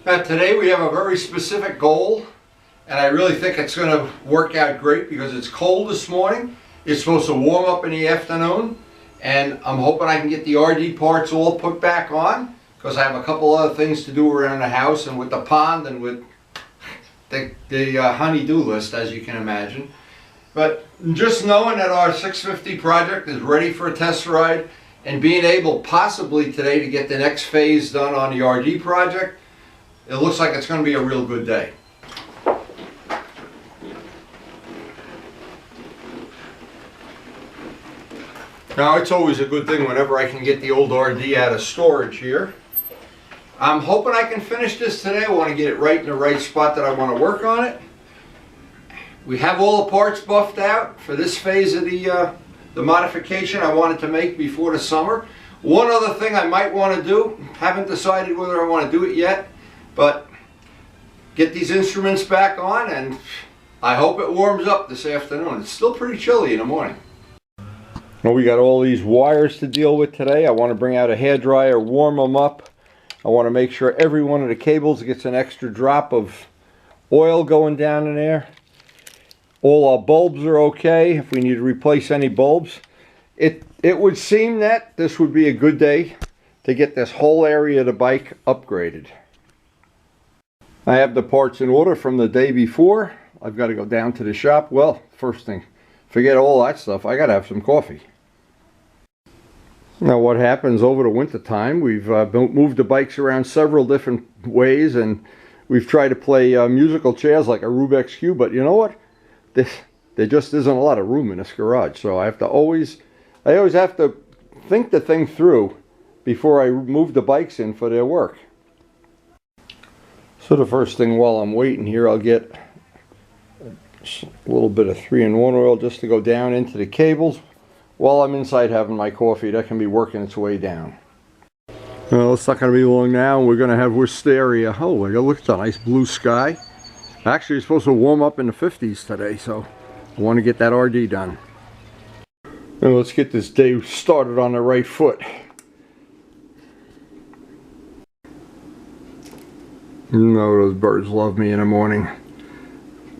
Today we have a very specific goal, and I really think it's going to work out great because it's cold this morning. It's supposed to warm up in the afternoon, and I'm hoping I can get the RD parts all put back on because I have a couple other things to do around the house and with the pond and with the honey-do list, as you can imagine. But just knowing that our 650 project is ready for a test ride and being able possibly today to get the next phase done on the RD project, it looks like it's going to be a real good day. Now, it's always a good thing whenever I can get the old RD out of storage here. I'm hoping I can finish this today. I want to get it right in the right spot that I want to work on it. We have all the parts buffed out for this phase of the modification I wanted to make before the summer. One other thing I might want to do, haven't decided whether I want to do it yet, but get these instruments back on, and I hope it warms up this afternoon. It's still pretty chilly in the morning. Well, we got all these wires to deal with today. I want to bring out a hairdryer, warm them up. I want to make sure every one of the cables gets an extra drop of oil going down in there. All our bulbs are okay. If we need to replace any bulbs, it would seem that this would be a good day to get this whole area of the bike upgraded. I have the parts in order from the day before. I've got to go down to the shop. Well, first thing, forget all that stuff. I got to have some coffee. Now, what happens over the winter time, we've moved the bikes around several different ways, and we've tried to play musical chairs like a Rubik's Cube, but you know what? There just isn't a lot of room in this garage, so I always have to think the thing through before I move the bikes in for their work. So the first thing while I'm waiting here, I'll get a little bit of 3-in-1 oil just to go down into the cables while I'm inside having my coffee. That can be working its way down. Well, it's not going to be long now. We're going to have wisteria. Oh, look at the nice blue sky. Actually, it's supposed to warm up in the 50s today, so I want to get that RD done. Now let's get this day started on the right foot. You know, those birds love me in the morning.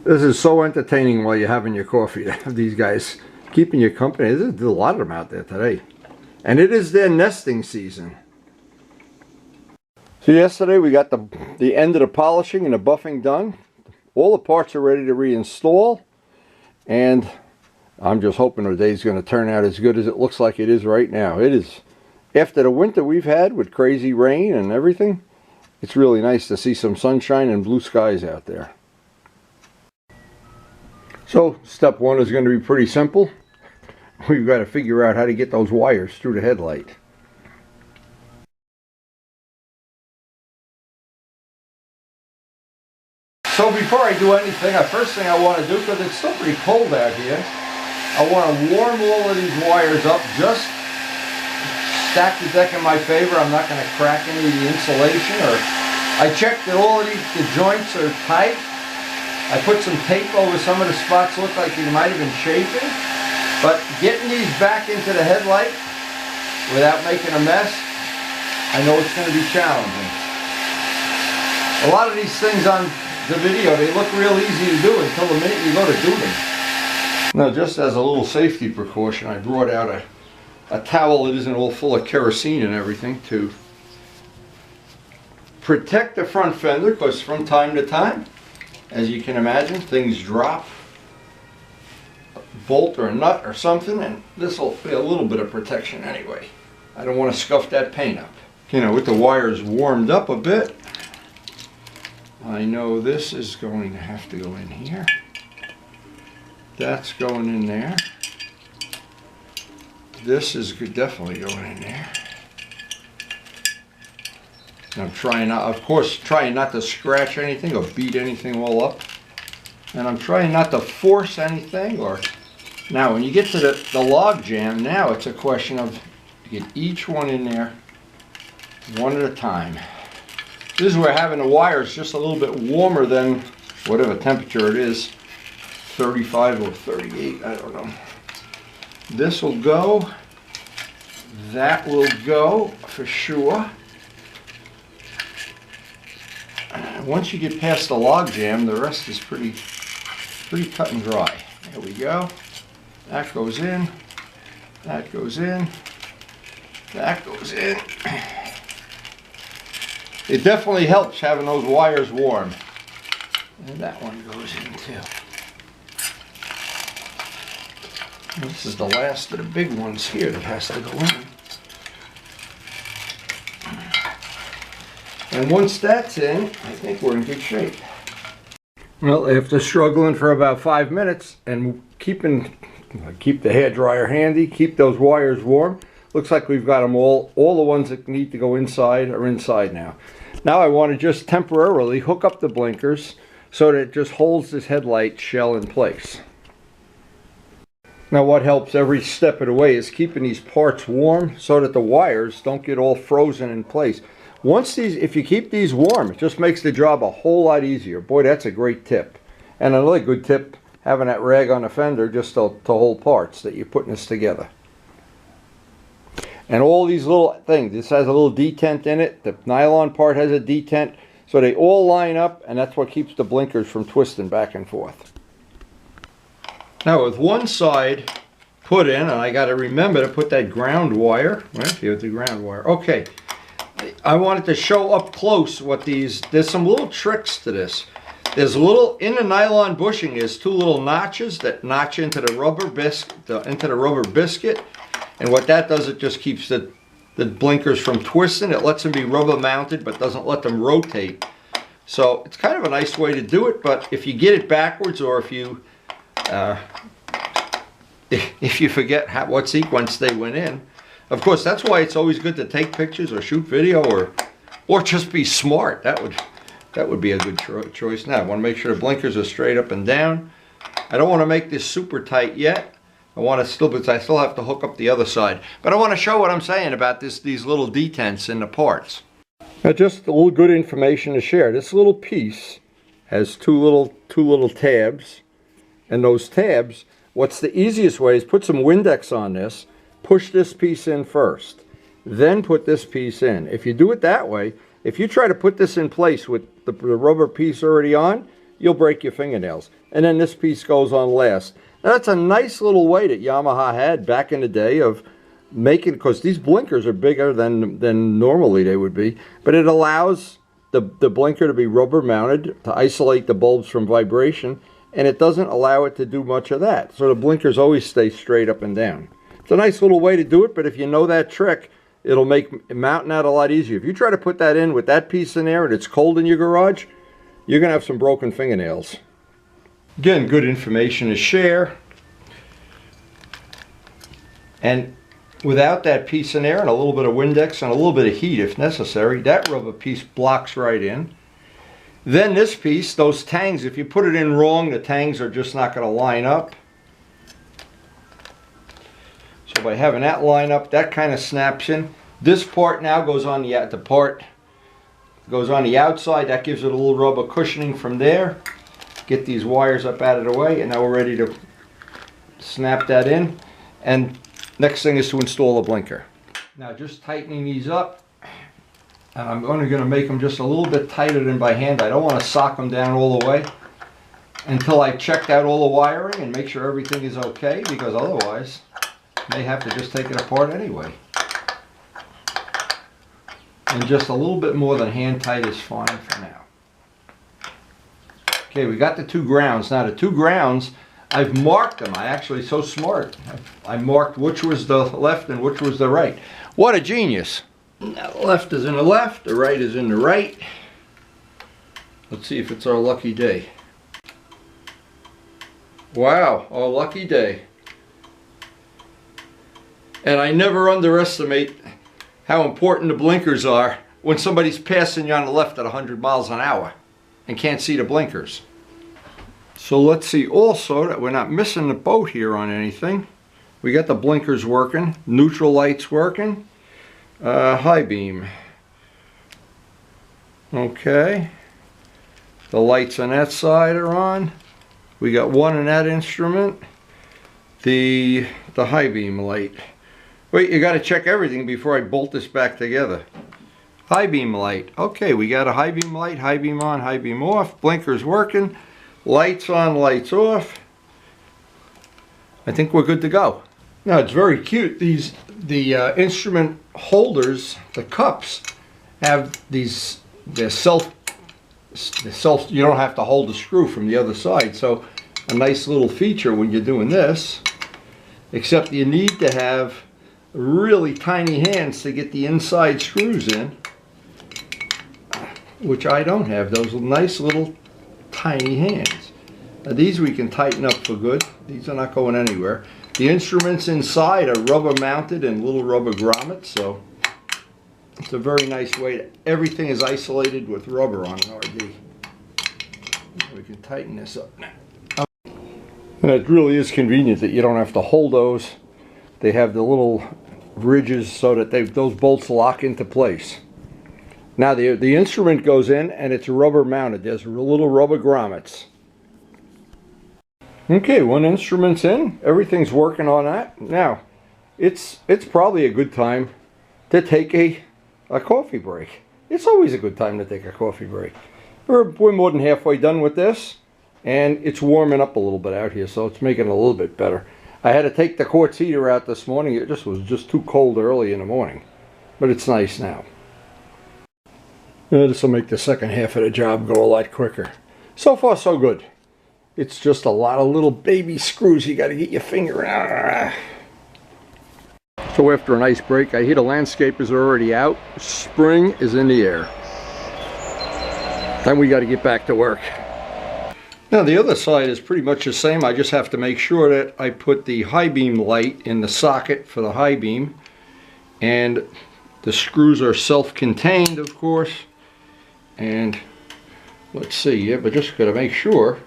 This is so entertaining while you're having your coffee to have these guys keeping you company. There's a lot of them out there today. And it is their nesting season. So yesterday we got the end of the polishing and the buffing done. All the parts are ready to reinstall. And I'm just hoping the day's going to turn out as good as it looks like it is right now. It is, after the winter we've had with crazy rain and everything, it's really nice to see some sunshine and blue skies out there. So step one is going to be pretty simple. We've got to figure out how to get those wires through the headlight. So before I do anything, the first thing I want to do, because it's still pretty cold out here, I want to warm all of these wires up. Just stack the deck in my favor. I'm not going to crack any of the insulation. I checked that all of the joints are tight. I put some tape over some of the spots, look like they might have been chafing. But getting these back into the headlight without making a mess, I know it's going to be challenging. A lot of these things on the video, they look real easy to do until the minute you go to do them. Now, just as a little safety precaution, I brought out a towel that isn't all full of kerosene and everything to protect the front fender, because from time to time, as you can imagine, things drop, a bolt or a nut or something, and this will be a little bit of protection anyway. I don't want to scuff that paint up. You know, with the wires warmed up a bit, I know this is going to have to go in here. That's going in there. This is definitely going in there. And I'm trying not, of course, trying not to scratch anything or beat anything all up. And I'm trying not to force anything. Now, when you get to the log jam, now it's a question of get each one in there one at a time. This is where having the wires just a little bit warmer than whatever temperature it is, 35 or 38, I don't know. This will go, that will go for sure. once you get past the log jam, the rest is pretty cut and dry. There we go. That goes in. That goes in. That goes in. It definitely helps having those wires warm. And that one goes in too. This is the last of the big ones here that has to go in. And once that's in, I think we're in good shape. Well, after struggling for about 5 minutes and keep the hairdryer handy, keep those wires warm, looks like we've got them all the ones that need to go inside are inside now. Now I want to just temporarily hook up the blinkers so that it just holds this headlight shell in place. Now what helps every step of the way is keeping these parts warm so that the wires don't get all frozen in place. If you keep these warm, it just makes the job a whole lot easier. Boy, that's a great tip. And another good tip, having that rag on the fender just to hold parts that you're putting this together. And all these little things, this has a little detent in it, the nylon part has a detent, so they all line up, and that's what keeps the blinkers from twisting back and forth. Now with one side put in, and I got to remember to put that ground wire, right here's the ground wire. Okay, I wanted to show up close what there's some little tricks to this. There's in the nylon bushing is 2 little notches that notch into the rubber biscuit. And what that does, it just keeps the blinkers from twisting. It lets them be rubber mounted, but doesn't let them rotate. So it's kind of a nice way to do it, but if you get it backwards, or if you forget what sequence they went in, of course, that's why it's always good to take pictures or shoot video or just be smart. That would be a good choice. Now, I want to make sure the blinkers are straight up and down. I don't want to make this super tight yet. I still have to hook up the other side. But I want to show what I'm saying about these little detents in the parts. Now, just a little good information to share. This little piece has two little tabs, and those tabs, what's the easiest way is put some Windex on this, push this piece in first, then put this piece in. If you do it that way, if you try to put this in place with the rubber piece already on, you'll break your fingernails. And then this piece goes on last. Now, that's a nice little way that Yamaha had back in the day of making, because these blinkers are bigger than normally they would be, but it allows the blinker to be rubber mounted to isolate the bulbs from vibration, and it doesn't allow it to do much of that. So the blinkers always stay straight up and down. It's a nice little way to do it, but if you know that trick, it'll make mounting that a lot easier. If you try to put that in with that piece in there and it's cold in your garage, you're going to have some broken fingernails. Again, good information to share. And without that piece in there and a little bit of Windex and a little bit of heat if necessary, that rubber piece blocks right in. Then this piece, those tangs, if you put it in wrong, the tangs are just not going to line up. So by having that line up, that kind of snaps in. This part now goes on the outside. That gives it a little rubber cushioning from there. Get these wires up out of the way, and now we're ready to snap that in. And next thing is to install a blinker. Now just tightening these up, and I'm only going to make them just a little bit tighter than by hand. I don't want to sock them down all the way until I've checked out all the wiring and make sure everything is okay, because otherwise I may have to just take it apart anyway. And just a little bit more than hand tight is fine for now. Okay, we got the 2 grounds. Now the 2 grounds, I've marked them. I actually, so smart. I marked which was the left and which was the right. What a genius. Now the left is in the left, the right is in the right. Let's see if it's our lucky day. Wow, our lucky day. And I never underestimate how important the blinkers are when somebody's passing you on the left at 100 miles an hour and can't see the blinkers. So let's see also that we're not missing the boat here on anything. We got the blinkers working, neutral lights working, high beam. Okay, the lights on that side are on. We got one in that instrument, the high beam light. Wait, you got to check everything before I bolt this back together. High beam light. Okay, we got a high beam light, high beam on, high beam off. Blinker's working. Lights on, lights off. I think we're good to go. Now it's very cute. The instrument holders, the cups, have these. They're self. You don't have to hold the screw from the other side. So a nice little feature when you're doing this. Except you need to have really tiny hands to get the inside screws in, which I don't have. Those nice little tiny hands. Now these we can tighten up for good. These are not going anywhere. The instruments inside are rubber mounted and little rubber grommets, so it's a very nice way to, everything is isolated with rubber on an RD. We can tighten this up now. And it really is convenient that you don't have to hold those. They have the little ridges so that those bolts lock into place. Now the instrument goes in and it's rubber mounted. There's little rubber grommets. Okay, one instrument's in. Everything's working on that. Now, it's probably a good time to take a coffee break. It's always a good time to take a coffee break. We're more than halfway done with this, and it's warming up a little bit out here, so it's making it a little bit better. I had to take the quartz heater out this morning. It just was too cold early in the morning, but it's nice now. This will make the second half of the job go a lot quicker. So far, so good. It's just a lot of little baby screws you got to get your finger in. So after a nice break, I hear the landscapers are already out. Spring is in the air. Then we got to get back to work. Now the other side is pretty much the same. I just have to make sure that I put the high beam light in the socket for the high beam. And the screws are self-contained, of course. And let's see, yeah, but just got to make sure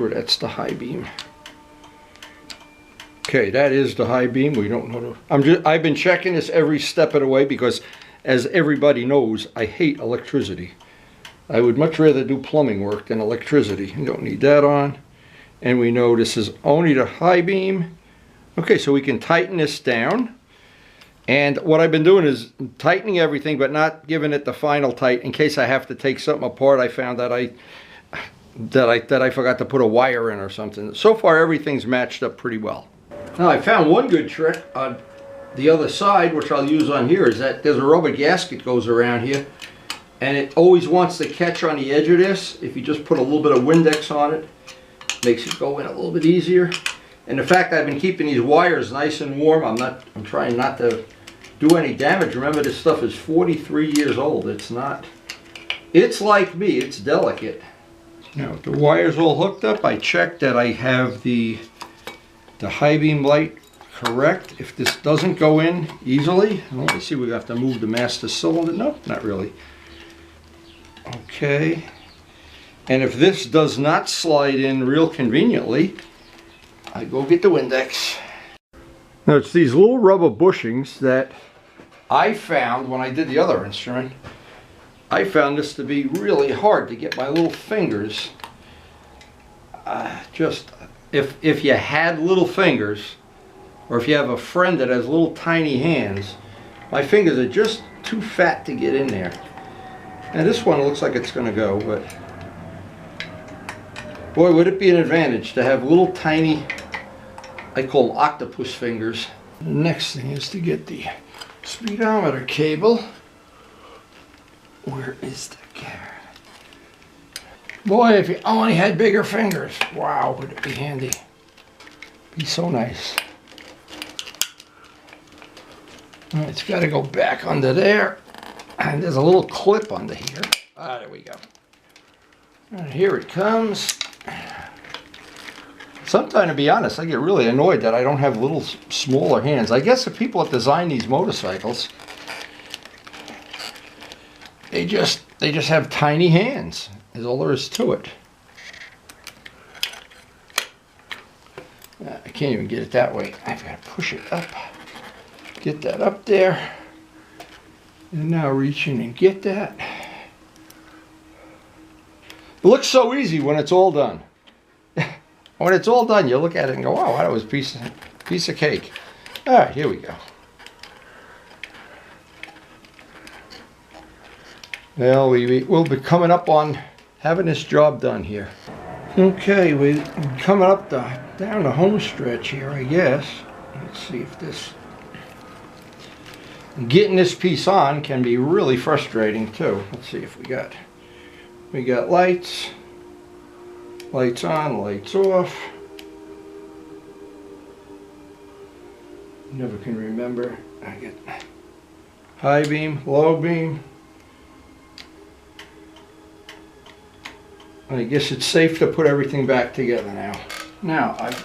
that's the high beam. Okay, that is the high beam. We don't know. I've been checking this every step of the way because, as everybody knows, I hate electricity. I would much rather do plumbing work than electricity. You don't need that on. And we know this is only the high beam. Okay, so we can tighten this down. And what I've been doing is tightening everything, but not giving it the final tight in case I have to take something apart. I found that I forgot to put a wire in or something. So far, everything's matched up pretty well. Now, I found one good trick on the other side, which I'll use on here, is that there's a rubber gasket goes around here, and it always wants to catch on the edge of this. If you just put a little bit of Windex on it, makes it go in a little bit easier. And the fact I've been keeping these wires nice and warm, I'm trying not to do any damage. Remember, this stuff is 43 years old. It's like me, it's delicate. Now, the wire's all hooked up. I checked that I have the high beam light correct. If this doesn't go in easily, let me see, we have to move the master cylinder. No, not really. Okay. And if this does not slide in real conveniently, I go get the Windex. Now, it's these little rubber bushings that I found when I did the other instrument. I found this to be really hard to get my little fingers. If you had little fingers, or if you have a friend that has little tiny hands, my fingers are just too fat to get in there. And this one looks like it's going to go, but boy, would it be an advantage to have little tiny, I call them octopus fingers. The next thing is to get the speedometer cable. Where is the carrot? Boy, if you only had bigger fingers, wow, would it be handy. Be so nice. All right, it's got to go back under there. And there's a little clip under here. Ah, there we go. And here it comes. Sometimes, to be honest, I get really annoyed that I don't have little smaller hands. I guess the people that design these motorcycles, they just have tiny hands, is all there is to it. I can't even get it that way. I've got to push it up. Get that up there. And now reach in and get that. It looks so easy when it's all done. When it's all done, you look at it and go, wow, that was a piece of cake. All right, here we go. Well, we'll be coming up on having this job done here. Okay, we're coming up down the home stretch here, I guess. Let's see if this... Getting this piece on can be really frustrating too. Let's see if we got lights on, lights off. Never can remember. I get high beam, low beam. I guess it's safe to put everything back together now. Now, I've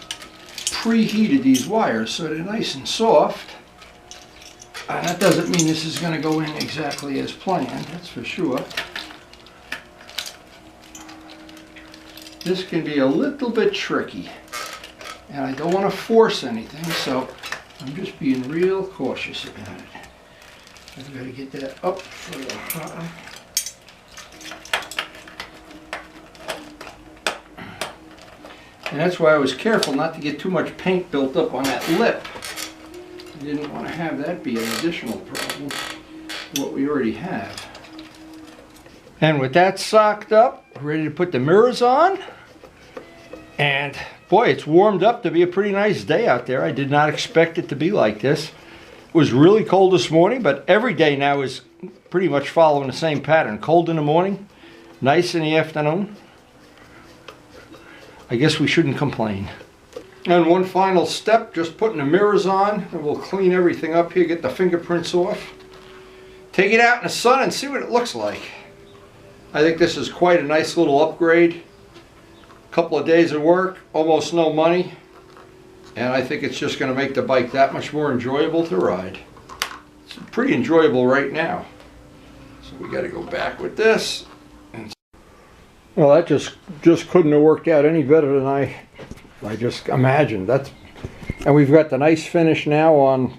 preheated these wires so they're nice and soft. That doesn't mean this is going to go in exactly as planned, that's for sure. This can be a little bit tricky, and I don't want to force anything, so I'm just being real cautious about it. I've got to get that up further high. And that's why I was careful not to get too much paint built up on that lip. I didn't want to have that be an additional problem to what we already have. And with that socked up, ready to put the mirrors on. And boy, it's warmed up to be a pretty nice day out there. I did not expect it to be like this. It was really cold this morning, but every day now is pretty much following the same pattern. Cold in the morning, nice in the afternoon. I guess we shouldn't complain. And one final step, just putting the mirrors on, and we'll clean everything up here, get the fingerprints off. Take it out in the sun and see what it looks like. I think this is quite a nice little upgrade. A couple of days of work, almost no money, and I think it's just going to make the bike that much more enjoyable to ride. It's pretty enjoyable right now. So we got to go back with this. Well, that just couldn't have worked out any better than I just imagined. And we've got the nice finish now on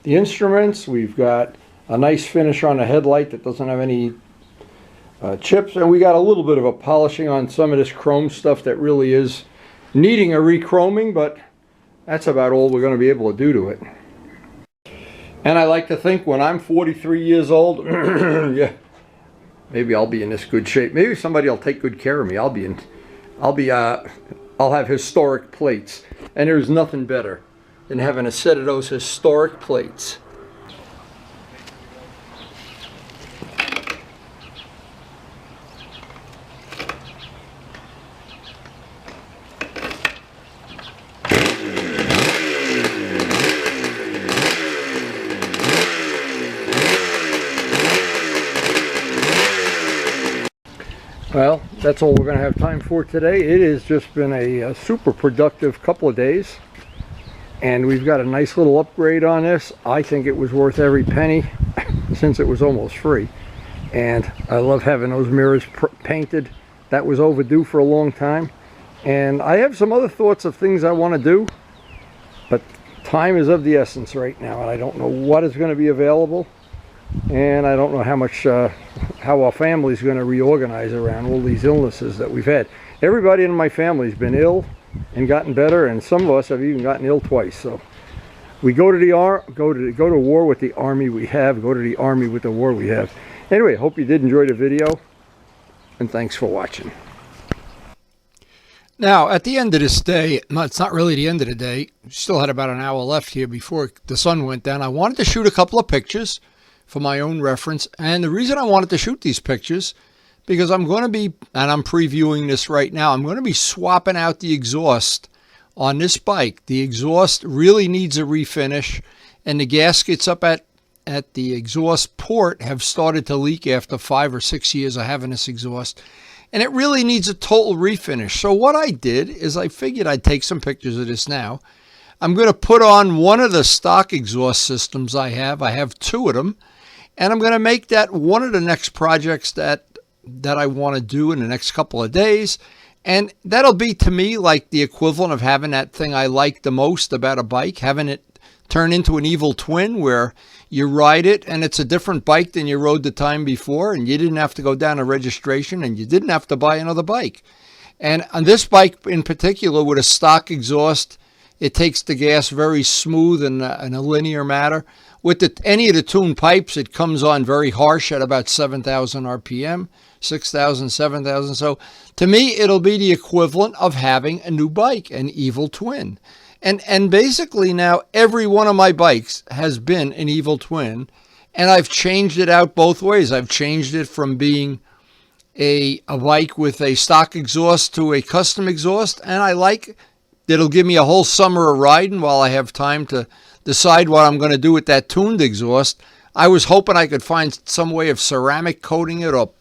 the instruments. We've got a nice finish on the headlight that doesn't have any chips, and we got a little bit of a polishing on some of this chrome stuff that really is needing a re-chroming, but that's about all we're going to be able to do to it. And I like to think when I'm 43 years old, yeah, maybe I'll be in this good shape. Maybe somebody will take good care of me. I'll have historic plates, and there's nothing better than having a set of those historic plates. Well, that's all we're going to have time for today. It has just been a super productive couple of days, and we've got a nice little upgrade on this. I think it was worth every penny since it was almost free, and I love having those mirrors painted. That was overdue for a long time, and I have some other thoughts of things I want to do, but time is of the essence right now, and I don't know what is going to be available. And I don't know how our family's going to reorganize around all these illnesses that we've had. Everybody in my family's been ill and gotten better, and some of us have even gotten ill twice. So we go to war with the army we have, go to the army with the war we have. Anyway, hope you did enjoy the video, and thanks for watching. Now, at the end of this day, it's not really the end of the day. Still had about an hour left here before the sun went down. I wanted to shoot a couple of pictures for my own reference, and the reason I wanted to shoot these pictures because I'm going to be, and I'm previewing this right now, I'm going to be swapping out the exhaust on this bike. The exhaust really needs a refinish, and the gaskets up at the exhaust port have started to leak after 5 or 6 years of having this exhaust, and it really needs a total refinish. So what I did is I figured I'd take some pictures of this now. I'm going to put on one of the stock exhaust systems I have. I have 2 of them. And I'm going to make that one of the next projects that I want to do in the next couple of days. And that'll be, to me, like the equivalent of having that thing I like the most about a bike, having it turn into an evil twin where you ride it and it's a different bike than you rode the time before, and you didn't have to go down a registration and you didn't have to buy another bike. And on this bike in particular, with a stock exhaust, it takes the gas very smooth in a linear manner. with any of the tuned pipes, it comes on very harsh at about 7,000 RPM, 6,000, 7,000. So to me, it'll be the equivalent of having a new bike, an Evil Twin. And basically now every one of my bikes has been an Evil Twin, and I've changed it out both ways. I've changed it from being a bike with a stock exhaust to a custom exhaust, and I like it'll give me a whole summer of riding while I have time to decide what I'm going to do with that tuned exhaust. I was hoping I could find some way of ceramic coating it or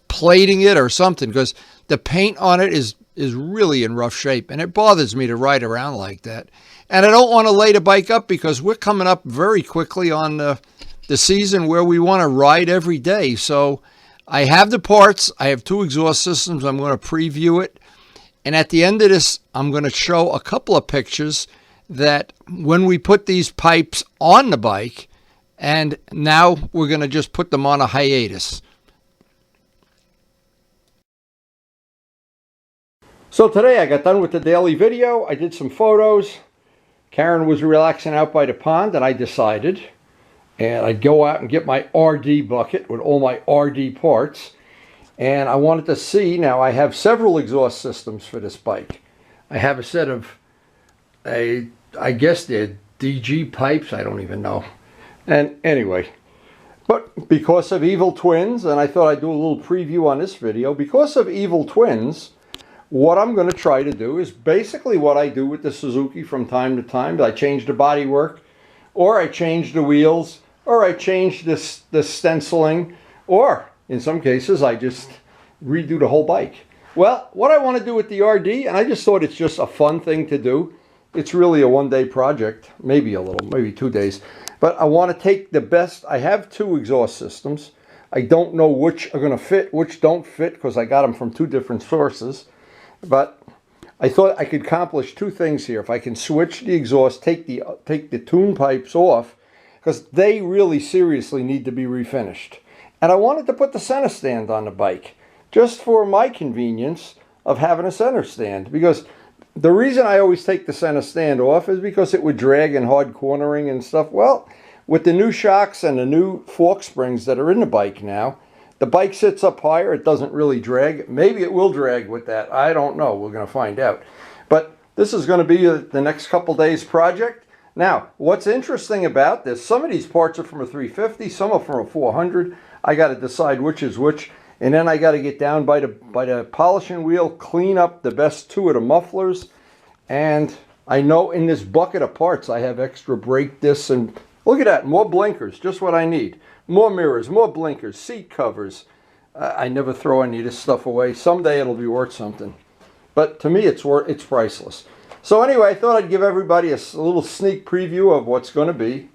plating it or something, because the paint on it is really in rough shape, and it bothers me to ride around like that. And I don't want to lay the bike up because we're coming up very quickly on the season where we want to ride every day. So I have the parts. I have 2 exhaust systems. I'm going to preview it. And at the end of this, I'm going to show a couple of pictures that when we put these pipes on the bike, and now we're going to just put them on a hiatus. So today I got done with the daily video. I did some photos. Karen was relaxing out by the pond, and I decided I'd go out and get my RD bucket with all my RD parts. And I wanted to see, now I have several exhaust systems for this bike. I have a set of, I guess they're DG pipes, I don't even know. And anyway, but because of Evil Twins, and I thought I'd do a little preview on this video, because of Evil Twins, what I'm going to try to do is basically what I do with the Suzuki from time to time. I change the bodywork, or I change the wheels, or I change the stenciling, or in some cases I just redo the whole bike. Well, what I want to do with the RD, and I just thought it's just a fun thing to do. It's really a one-day project, maybe 2 days. But I want to take the best. I have 2 exhaust systems. I don't know which are going to fit, which don't fit, because I got them from 2 different sources. But I thought I could accomplish 2 things here. If I can switch the exhaust, take the tune pipes off, because they really seriously need to be refinished. And I wanted to put the center stand on the bike, just for my convenience of having a center stand. Because the reason I always take the center stand off is because it would drag in hard cornering and stuff. Well, with the new shocks and the new fork springs that are in the bike now, the bike sits up higher. It doesn't really drag. Maybe it will drag with that. I don't know. We're going to find out. But this is going to be the next couple days project. Now, what's interesting about this, some of these parts are from a 350, some are from a 400. I got to decide which is which. And then I got to get down by the polishing wheel, clean up the best 2 of the mufflers. And I know in this bucket of parts I have extra brake discs, and look at that, more blinkers, just what I need. More mirrors, more blinkers, seat covers. I never throw any of this stuff away. Someday it'll be worth something. But to me, it's priceless. So anyway, I thought I'd give everybody a little sneak preview of what's going to be.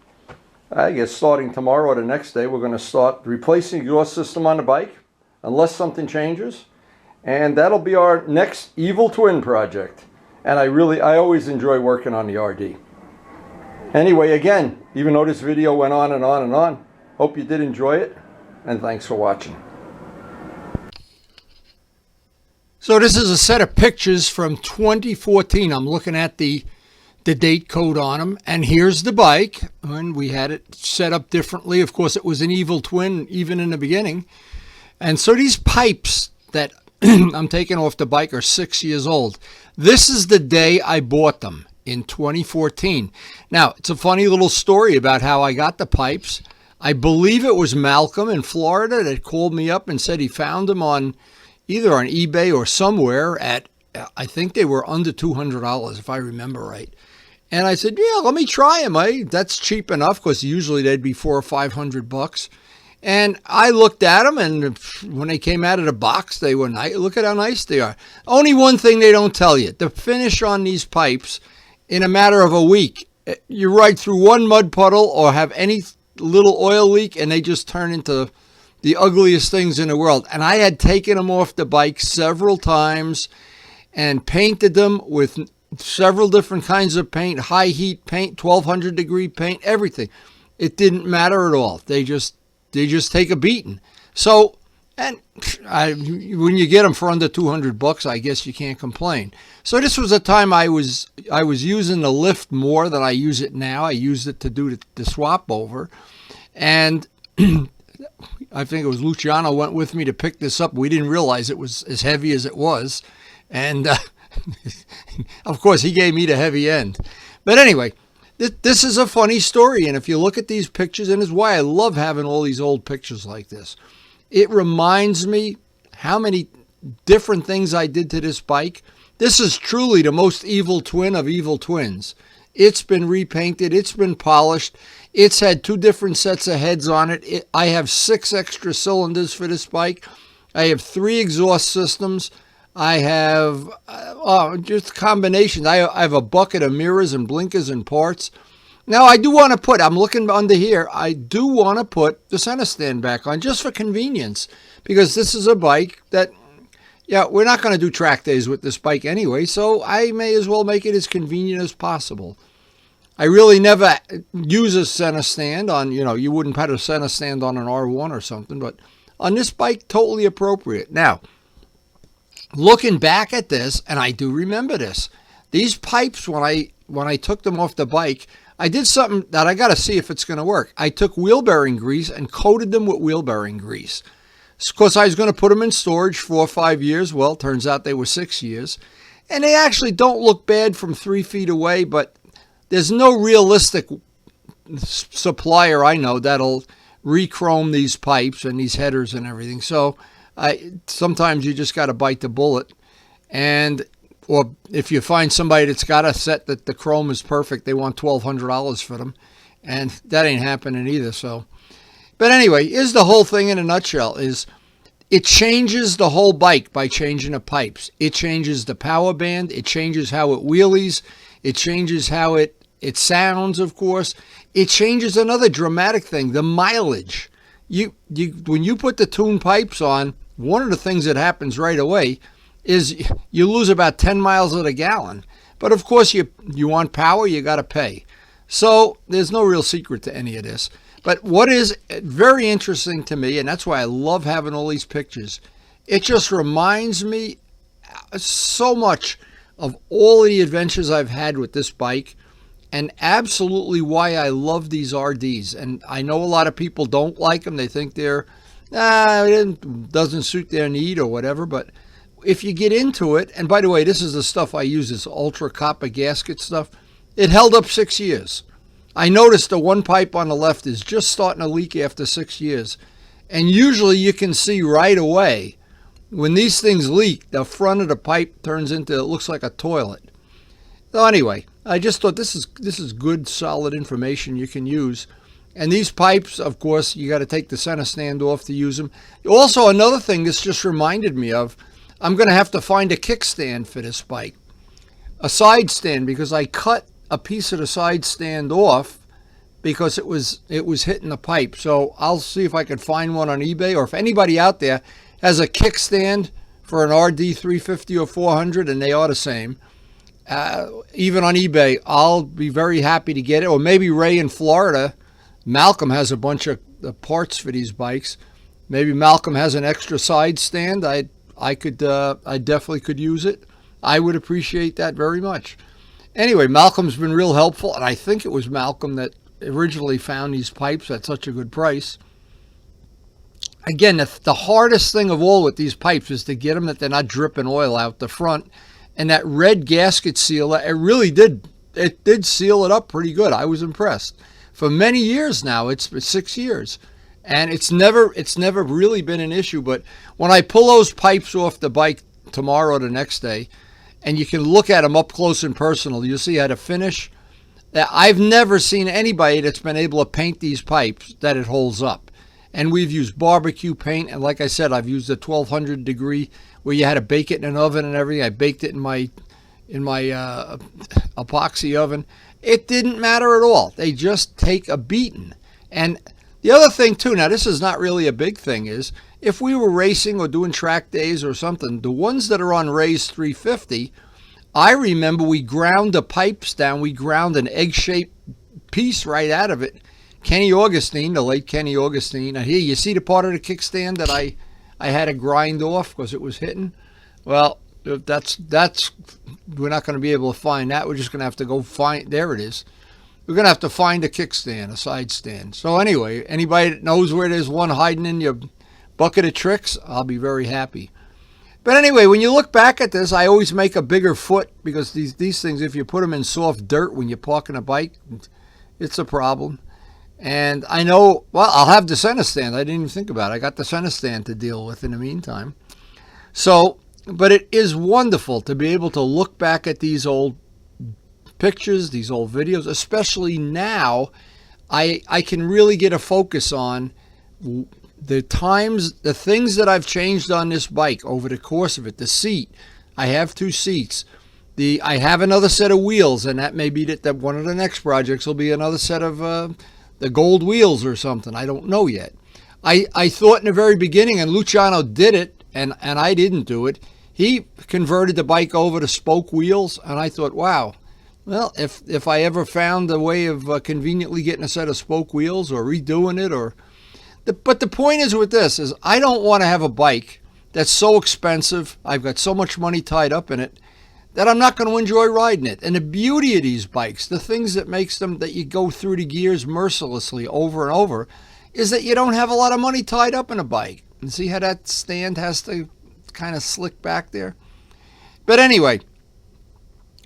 I guess starting tomorrow or the next day, we're going to start replacing the exhaust system on the bike, unless something changes. And that'll be our next Evil Twin project. And I always enjoy working on the RD. Anyway, again, even though this video went on and on and on, hope you did enjoy it, and thanks for watching. So this is a set of pictures from 2014. I'm looking at the date code on them, and here's the bike, and we had it set up differently. Of course, it was an Evil Twin even in the beginning. And so these pipes that I'm taking off the bike are 6 years old. This is the day I bought them, in 2014. Now, it's a funny little story about how I got the pipes. I believe it was Malcolm in Florida that called me up and said he found them either on eBay or somewhere at, I think they were under $200 if I remember right. And I said, yeah, let me try them. That's cheap enough, because usually they'd be $400 or $500. And I looked at them, and when they came out of the box, they were nice. Look at how nice they are. Only one thing they don't tell you, the finish on these pipes in a matter of a week. You ride through one mud puddle or have any little oil leak, and they just turn into the ugliest things in the world. And I had taken them off the bike several times and painted them with several different kinds of paint, high heat paint, 1200 degree paint, everything. It didn't matter at all. They just take a beating. So And when you get them for under $200, I guess you can't complain. So this was a time I was using the lift more than I use it now. I used it to do the swap over. And I think it was Luciano went with me to pick this up. We didn't realize it was as heavy as it was. And of course, he gave me the heavy end. But anyway, this is a funny story. And if you look at these pictures, and it's why I love having all these old pictures like this. It reminds me how many different things I did to this bike. This is truly the most evil twin of evil twins. It's been repainted. It's been polished. It's had 2 different sets of heads on it. I have 6 extra cylinders for this bike. I have 3 exhaust systems. I have just combinations. I have a bucket of mirrors and blinkers and parts. Now, I do want to put, I'm looking under here, I do want to put the center stand back on just for convenience, because this is a bike that, yeah, we're not going to do track days with this bike anyway, so I may as well make it as convenient as possible. I really never use a center stand on, you wouldn't put a center stand on an R1 or something, but on this bike, totally appropriate. Now, looking back at this, and I do remember this, these pipes, when I took them off the bike, I did something that I got to see if it's going to work. I took wheel bearing grease and coated them with wheel bearing grease. Of course, I was going to put them in storage 4 or 5 years. Well, it turns out they were 6 years. And they actually don't look bad from 3 feet away, but there's no realistic supplier I know that'll re-chrome these pipes and these headers and everything. So sometimes you just got to bite the bullet. Or if you find somebody that's got a set that the chrome is perfect, they want $1,200 for them. And that ain't happening either. So, but anyway, here's the whole thing in a nutshell is it changes the whole bike by changing the pipes. It changes the power band. It changes how it wheelies. It changes how it sounds, of course. It changes another dramatic thing, the mileage. When you put the tuned pipes on, one of the things that happens right away is you lose about 10 miles of the gallon. But of course, you want power, you got to pay. So there's no real secret to any of this. But what is very interesting to me, and that's why I love having all these pictures, it just reminds me so much of all the adventures I've had with this bike, and absolutely why I love these RDs. And I know a lot of people don't like them. They think it doesn't suit their need or whatever, but if you get into it, and by the way, this is the stuff I use, this ultra copper gasket stuff. It held up 6 years. I noticed the one pipe on the left is just starting to leak after 6 years. And usually you can see right away when these things leak, the front of the pipe turns into, it looks like a toilet. So anyway, I just thought this is good, solid information you can use. And these pipes, of course, you got to take the center stand off to use them. Also, another thing this just reminded me of, I'm going to have to find a kickstand for this bike. A side stand, because I cut a piece of the side stand off because it was hitting the pipe. So I'll see if I can find one on eBay, or if anybody out there has a kickstand for an RD400 or 400 and they are the same, even on eBay, I'll be very happy to get it. Or maybe Ray in Florida, Malcolm has a bunch of parts for these bikes. Maybe Malcolm has an extra side stand. I definitely could use it. I would appreciate that very much. Anyway, Malcolm's been real helpful, and I think it was Malcolm that originally found these pipes at such a good price. Again, the hardest thing of all with these pipes is to get them that they're not dripping oil out the front. And that red gasket sealer, it did seal it up pretty good. I was impressed. For many years now, it's 6 years. And it's never really been an issue. But when I pull those pipes off the bike tomorrow or the next day, and you can look at them up close and personal, you'll see how to finish. I've never seen anybody that's been able to paint these pipes that it holds up. And we've used barbecue paint, and like I said, I've used a 1200 degree where you had to bake it in an oven and everything. I baked it in my epoxy oven. It didn't matter at all. They just take a beating. And the other thing too, now this is not really a big thing, is if we were racing or doing track days or something, the ones that are on Ray's 350, I remember we ground the pipes down. We ground an egg-shaped piece right out of it. Kenny Augustine, the late Kenny Augustine. Now here you see the part of the kickstand that I had to grind off because it was hitting. Well, that's we're not going to be able to find that. We're just going to have to go find, there it is. We're going to have to find a kickstand, a side stand. So anyway, anybody that knows where there's one hiding in your bucket of tricks, I'll be very happy. But anyway, when you look back at this, I always make a bigger foot because these things, if you put them in soft dirt when you're parking a bike, it's a problem. And I know, well, I'll have the center stand. I didn't even think about it. I got the center stand to deal with in the meantime. So, but it is wonderful to be able to look back at these old pictures, these old videos, especially now. I can really get a focus on the times, the things that I've changed on this bike over the course of it. The seat, I have 2 seats. I have another set of wheels, and that may be that one of the next projects will be another set of the gold wheels or something. I don't know yet. I thought in the very beginning, and Luciano did it, and I didn't do it. He converted the bike over to spoke wheels, and I thought, wow, well, if I ever found a way of conveniently getting a set of spoke wheels or redoing it, but the point is with this is I don't want to have a bike that's so expensive, I've got so much money tied up in it, that I'm not going to enjoy riding it. And the beauty of these bikes, the things that makes them that you go through the gears mercilessly over and over, is that you don't have a lot of money tied up in a bike. And see how that stand has to kind of slick back there? But anyway,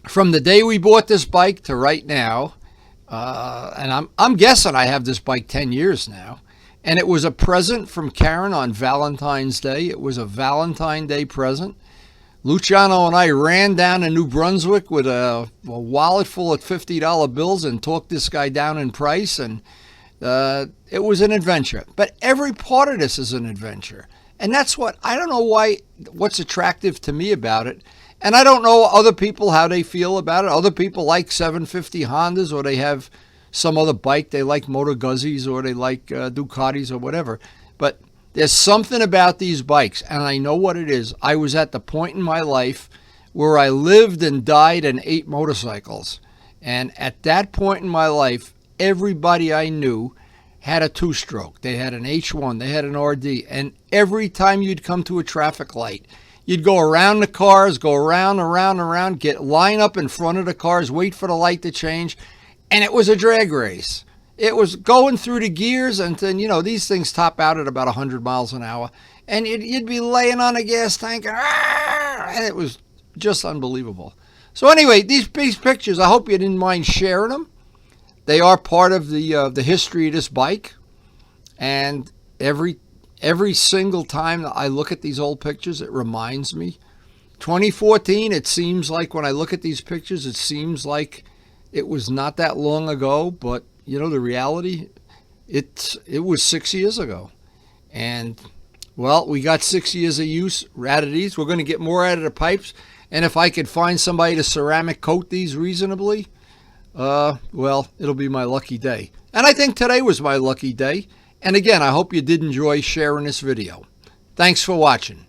from the day we bought this bike to right now, and I'm guessing I have this bike 10 years now, and it was a present from Karen on Valentine's Day. It was a Valentine's Day present. Luciano and I ran down to New Brunswick with a wallet full of $50 bills and talked this guy down in price, and it was an adventure. But every part of this is an adventure. And that's what, I don't know what's attractive to me about it. And I don't know other people how they feel about it. Other people like 750 Hondas, or they have some other bike. They like Moto Guzzi's, or they like Ducatis or whatever. But there's something about these bikes, and I know what it is. I was at the point in my life where I lived and died and ate motorcycles. And at that point in my life, everybody I knew had a 2-stroke. They had an H1, they had an RD. And every time you'd come to a traffic light, you'd go around the cars, go around, line up in front of the cars, wait for the light to change. And it was a drag race. It was going through the gears, and then, these things top out at about 100 miles an hour. And you'd be laying on a gas tank, and it was just unbelievable. So anyway, these pictures, I hope you didn't mind sharing them. They are part of the history of this bike. And every single time that I look at these old pictures, it reminds me. 2014, it seems like when I look at these pictures, it seems like it was not that long ago, but the reality, it was 6 years ago. And, well, we got 6 years of use out of these. We're going to get more out of the pipes. And if I could find somebody to ceramic coat these reasonably, well, it'll be my lucky day. And I think today was my lucky day. And again, I hope you did enjoy sharing this video. Thanks for watching.